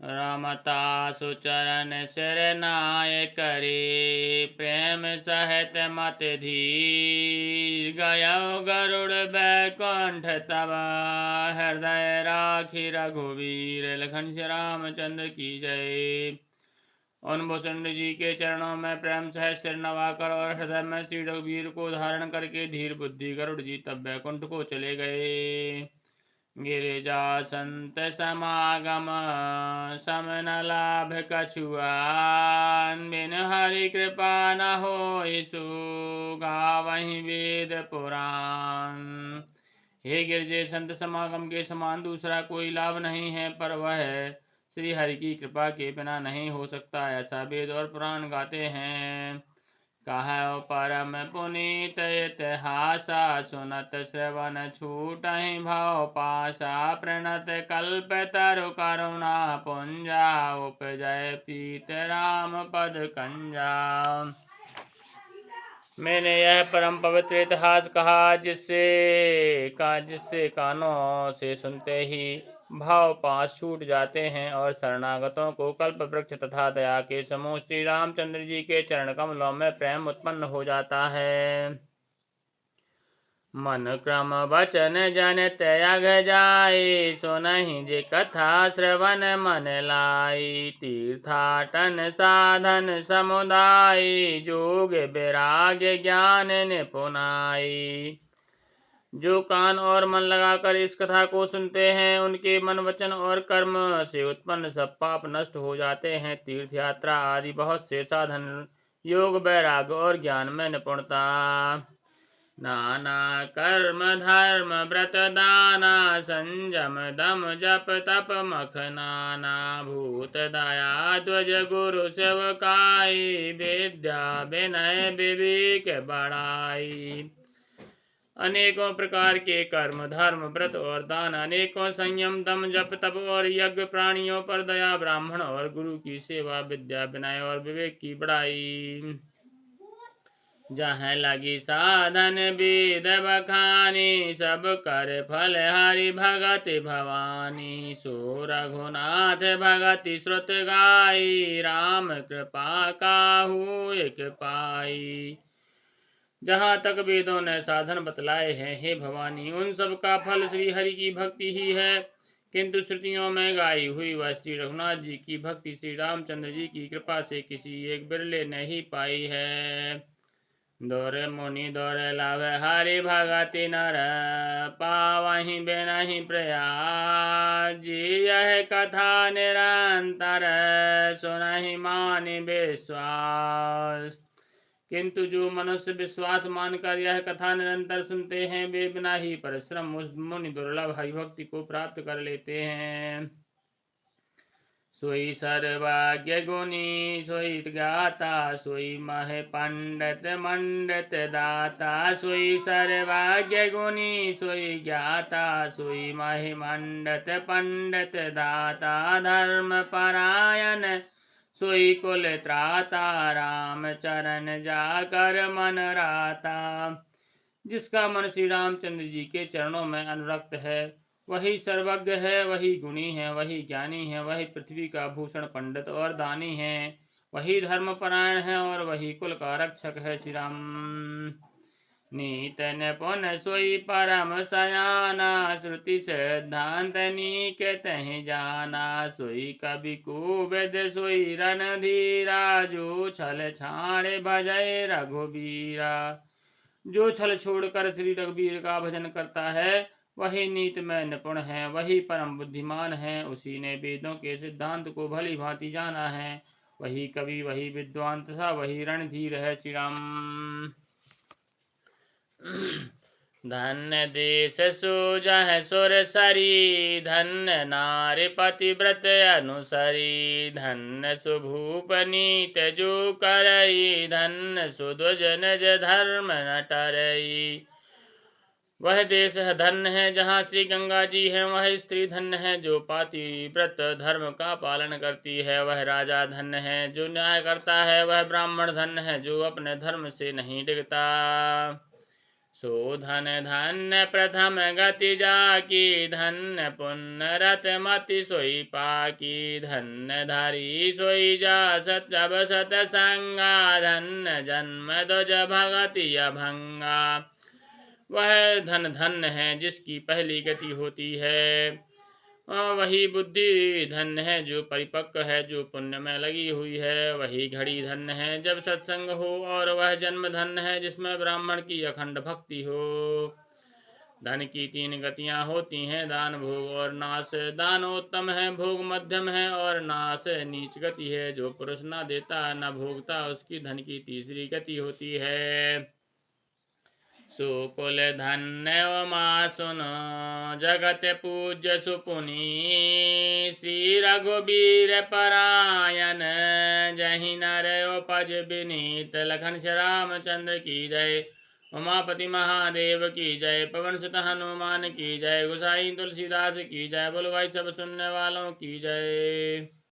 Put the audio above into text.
रमता सुचरण सिर नाय करे, प्रेम सहित मत धीर। गयो गरुड़ बैकुंठ तब, हृदय राखी रघुवीर। लखन श्री रामचंद्र की जय। उन भूषण जी के चरणों में प्रेम सहित सिर नवाकर और हृदय में श्री रघुवीर को धारण करके धीर बुद्धि गरुड़ जी तब बैकुंठ को चले गए। गिरिजा संत समागम, सम न लाभ कछुआन। बिन हरि कृपा न होई सु, गावहीं वेद पुराण। हे गिरजे, संत समागम के समान दूसरा कोई लाभ नहीं है, पर वह श्री हरि की कृपा के बिना नहीं हो सकता, ऐसा वेद और पुराण गाते हैं। कहौ परम पुनीत इतिहासा, सुनत श्रवण छूटहि भव पासा। प्रणत कल्प तरु करुणा पुंजा, उपजय प्रीत राम पद कंजा। मैंने यह परम पवित्र इतिहास कहा, जिससे कानों से सुनते ही भाव पास छूट जाते हैं और शरणागतों को कल्प वृक्ष तथा दया के समूह श्री रामचंद्र जी के चरण कमलों में प्रेम उत्पन्न हो जाता है। मन क्रम वचन जन त्याग जाए, सुनहि जे कथा श्रवण मन लाई। तीर्थाटन साधन समुदाय, जोग वैराग्य ज्ञान निपुनाई। जो कान और मन लगाकर इस कथा को सुनते हैं, उनके मन वचन और कर्म से उत्पन्न सब पाप नष्ट हो जाते हैं। तीर्थ यात्रा आदि बहुत से साधन, योग वैराग्य और ज्ञान में निपुणता, नाना कर्म धर्म व्रत दाना। संयम दम जप तप मख नाना, भूत दया ध्वज गुरु सेवकाई। विद्या विनय विवेक बढ़ाई। अनेकों प्रकार के कर्म धर्म व्रत और दान, अनेकों संयम दम जप तप और यज्ञ, प्राणियों पर दया, ब्राह्मण और गुरु की सेवा, विद्या विनय और विवेक की बढ़ाई। जहाँ लगी साधन विद बखानी, सब कर फल हरि भगति भवानी। सो रघुनाथ भगति श्रुत गाई, राम कृपा काहू एक पाई। जहाँ तक वेदों ने साधन बतलाए हैं, हे भवानी, उन सब का फल श्री हरि की भक्ति ही है। किंतु श्रुतियों में गाई हुई वह श्री रघुनाथ जी की भक्ति श्री रामचंद्र जी की कृपा से किसी एक बिरले ने ही पाई है। दौरे मुनि दौरे लाभ हरि भगति नर, पावहि बिनहि प्रयास। जी यह कथा निरंतर, सुनहि मानि विश्वास। किंतु जो मनुष्य विश्वास मानकर यह कथा निरंतर सुनते हैं, वे बिना ही परिश्रम उस मुनि दुर्लभ हरिभक्ति को प्राप्त कर लेते हैं। सोई सर्वज्ञ गुणी सोई ज्ञाता, सोई मह पंडित मंडित दाता। सोई सर्वज्ञ गुणी सोई ज्ञाता, सोई मह मंडित पंडित दाता। धर्म परायण सोई कुल त्राता, राम चरण जाकर मन राता। जिसका मन श्री रामचंद्र जी के चरणों में अनुरक्त है, वही सर्वज्ञ है, वही गुणी है, वही ज्ञानी है, वही पृथ्वी का भूषण पंडित और दानी है, वही धर्मपरायण है और वही कुल का रक्षक है। श्री राम नीत निपुण सोई परम सयाना, श्रुति सिद्धांत निकेत ही जाना। सोई कवि कुबिद सोई रणधीरा, जो छल छाड़ भजय रघुबीरा। जो छल छोड़कर श्री रघुवीर का भजन करता है, वही नीत में निपुण है, वही परम बुद्धिमान है। उसी ने वेदों के सिद्धांत को भली भांति जाना है, वही कवि वही विद्वान तथा वही रणधीर है। श्री राम धन्य देश सुजह सुर सरी, धन्य नारी पतिव्रत अनुसरी। धन्य सुभूप नीत जो करई, धन्य सुध्वज निज धर्म न टरई। वह देश धन्य है जहाँ श्री गंगा जी हैं, वह स्त्री धन्य है जो पातिव्रत धर्म का पालन करती है। वह राजा धन्य है जो न्याय करता है, वह ब्राह्मण धन्य है जो अपने धर्म से नहीं डिगता। सो धन धन्य प्रथम गति जाकी, धन्य पुण्य रत मति सोई पाकी। धन्य धरी सोई जा सत जब सतसंगा, धन्य जन्म दुज भगति अभंगा। वह धन धन्य है जिसकी पहली गति होती है, वही बुद्धि धन्य है जो परिपक्व है, जो पुण्य में लगी हुई है। वही घड़ी धन्य है जब सत्संग हो, और वह जन्म धन्य है जिसमें ब्राह्मण की अखंड भक्ति हो। धन की 3 गतियां होती हैं, दान, भोग और नाश। दान उत्तम है, भोग मध्यम है और नाश नीच गति है। जो पुरुष न देता न भोगता, उसकी धन की तीसरी गति होती है। सुकुल धन्य उमा सुनो, जगत पूज्य सुपुनी। श्री रघुबीर परायण, जहि नर उपज विनीत। लखन श्री रामचंद्र की जय, उमापति महादेव की जय। पवन सुत हनुमान की जय, गोसाई तुलसीदास की जय। बोलो भाई सब सुनने वालों की जय।